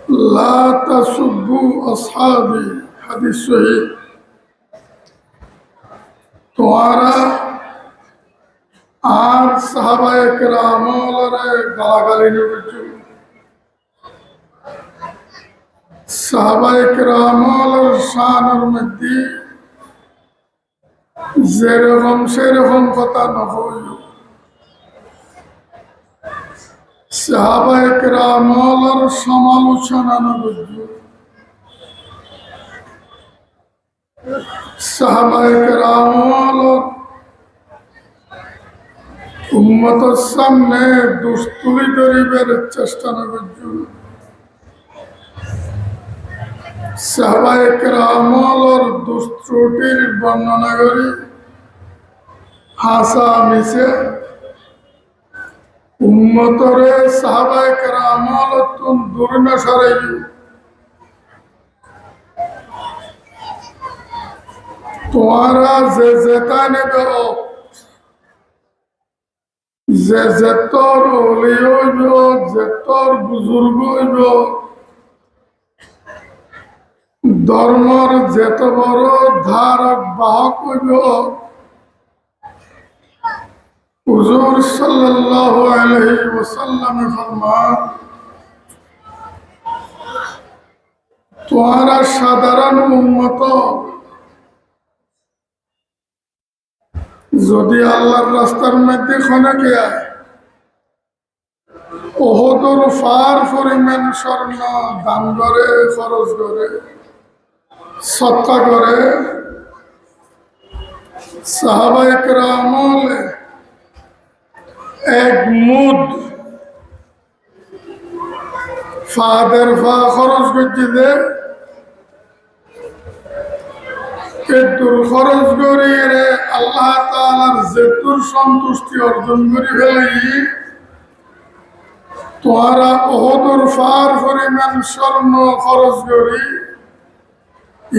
লা তাসুব্বু আসহাবি, হাদিস সহিহ। তোমারা আর সাহাবায়ে কেরামরে গালাগালি নবীজু। সাহাবায়ে কেরামর শানের মধ্যে যেরকম সেরকম কথা নয়। সাহাবায়ে কেরামর সমালোচনা নবীজু। সাহাবায়ে কেরামর উম্মতের সামনে দুস্তুলি করিবার চেষ্টা নবীজু। সাহাবায়ে কেরামর দুস্ত্রুটির বর্ণনা করি হাসা মিশে উম্মতরে সাহাবায়ে কেরামর তুন দূর না সরাইয়ু। তোমারা যে যেটা নেবে যে যেতর অলি হইব, যেতর বুজুর্গ হইব, ধর্মর যেত বড় ধারক বাহক হইব, হুজুর সাল্লাল্লাহু আলাইহি ওয়াসাল্লামে ফরমান, তোমারা সাধারণ উম্মত যদি আল্লাহর রাস্তার মধ্যে খনে গিয়া ওহদর ফার পরিমাণ স্বর্ণ দান করে, খরচ করে, সৎকা করে, সাহাবায়ে কেরামলে এক মুদ ফাদের ফা খরচ করছে যে এতুর খরচ করি রে আল্লাহ তাআলার যেতুর সন্তুষ্টি অর্জন করি ফেলি। তোমারা ওহদর ফার পরিমাণ স্বর্ণ খরচ করি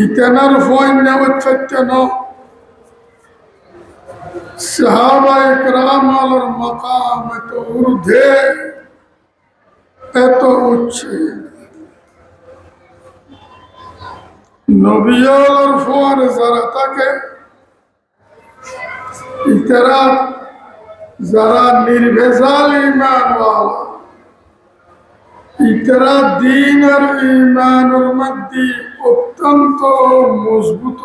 ইতেনার ফইন নেওয়া থাকতে ন সাহাবায়ে কেরামর মাকাম এত ঊর্ধ্বে, এত উচ্চে। নবীর ফোয়ার যারা থাকে ইতারা যারা নির্ভেজাল ঈমানওয়ালা, ইতারা দিন আর ঈমানের মধ্যে অত্যন্ত মজবুত।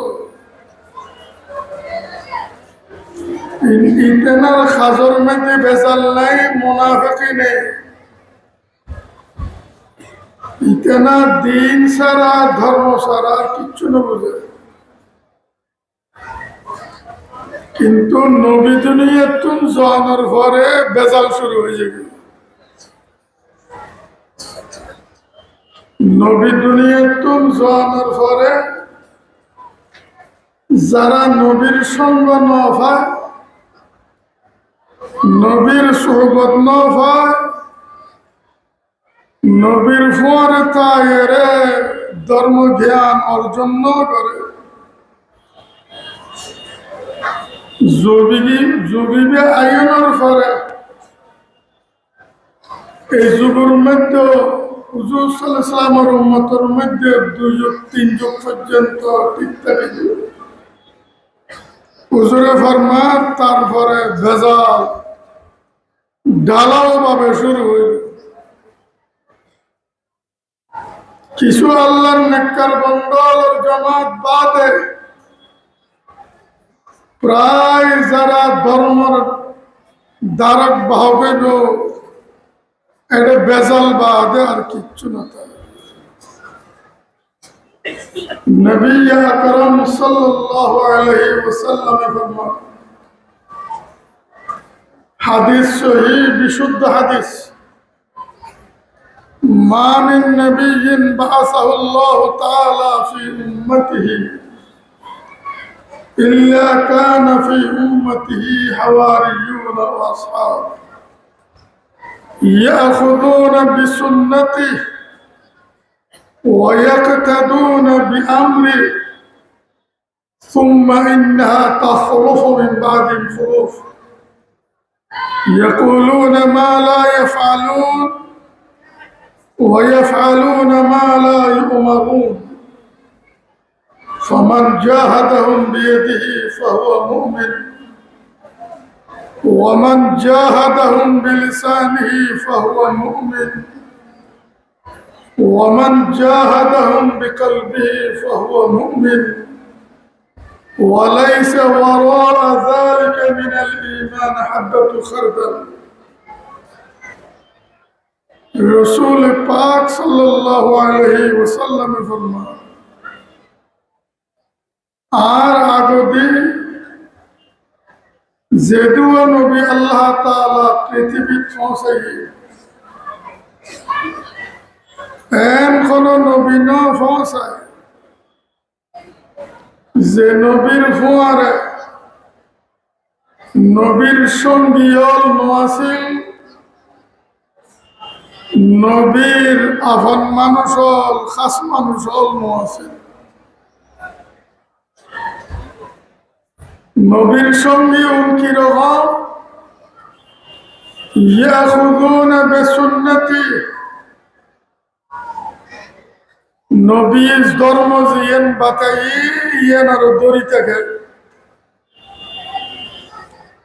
ইতানার খাজর মধ্যে ভেজাল নাই, মুনাফিকি নেই। ইতানা দিন সারা ধর্ম সারা কিচ্ছু না বুঝে। কিন্তু নবী দুনিয়াতুন জানার পরে ভেজাল শুরু হয়ে যাবে। নবী দুনিয়াতুন জানার পরে যারা নবীর সঙ্গ ন পায়, নবীর সোহবত ন পায়, নবীর পরে তায়েরে ধর্ম জ্ঞান অর্জন ন করে, যুগিবে আইনের পরে এই যুগের মধ্যে হুজুর সাল্লাল্লাহু আলাইহি ওয়াসাল্লামের উম্মতের মধ্যে 2 যুগ 3 যুগ পর্যন্ত টিকতে থাকে। হুজুরে ফরমান তারপরে ভেজাল ঢালাও ভাবে শুরু হইল। কিছু আল্লাহর নেককার বান্দার জামাত বাদে প্রায় যারা ধর্মের দ্বারক বাহক হইব এটা ভেজাল বাদে আর কিচ্ছু না। নবী আকরাম সাল্লাল্লাহু আলাইহি ওয়াসাল্লাম ফরমান, হাদিস সহিহ বিশুদ্ধ হাদিস, মা মিন নবিয়্যিন বাআসাহু আল্লাহু তাআলা ফি উম্মতিহি ইল্লা কানা ফি উম্মতিহি হাওয়ারিয়্যুন ওয়া আসহাব ইয়াখুযুনা বিসুন্নতিহি ويقتدون بأمره ثم إنها تخلف من بعدهم خلوف يقولون ما لا يفعلون ويفعلون ما لا يؤمرون فمن جاهدهم بيده فهو مؤمن ومن جاهدهم بلسانه فهو مؤمن ومن جاهدهم بقلبه فهو مؤمن وليس وراء ذلك من الإيمان حبة خردل رسول پاک صلی اللہ علیہ وسلم فرمان আর আগদি যেদুয়া নবী আল্লাহ তাআলা পৃথিবী পৌঁছাই এন কোন নবী না পৌঁছায় যে নবীর ফুয়ারে নবীর সঙ্গী হল মুয়াসিল নবীর আপন মানুষ হল খাস মানুষ হল মুয়াসিল নবীর সঙ্গী উনকি রকম ইয়াখুযুনা বিসুন্নতি নবীর ধর্ম জিয়েন বাতাই ইয়েন আর দড়ি থাকে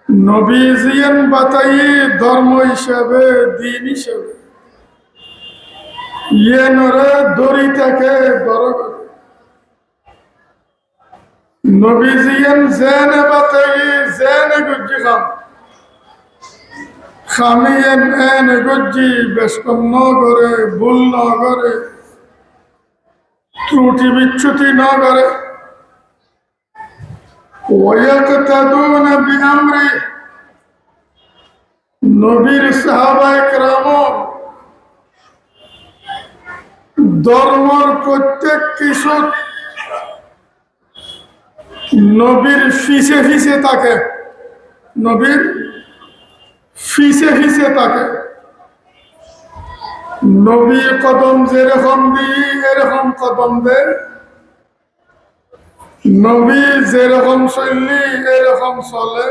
নবী জিয়েন বাতাই ধর্ম হিসাবে দিন হিসাবে ইয়েনরে দড়ি থাকে বড় করে নবী জিয়েন জেনে বাতাই জেনে গুজ্জি খাম খামিয়েন এনে গুজ্জি বেশকম ন করে ভুল ন করে ত্রুটি বিচ্যুতি না করে ওয়ায়াকতাদুন বিআমরি নবীর সাহাবায়ে কেরাম ধর্মের প্রত্যেক কিছু নবীর ফিসে ফিসে থাকে নবীর ফিসে ফিসে থাকে নবী কদম যেরকম দিই এরকম কদম দে নবী যেরকম চললি এরকম চলে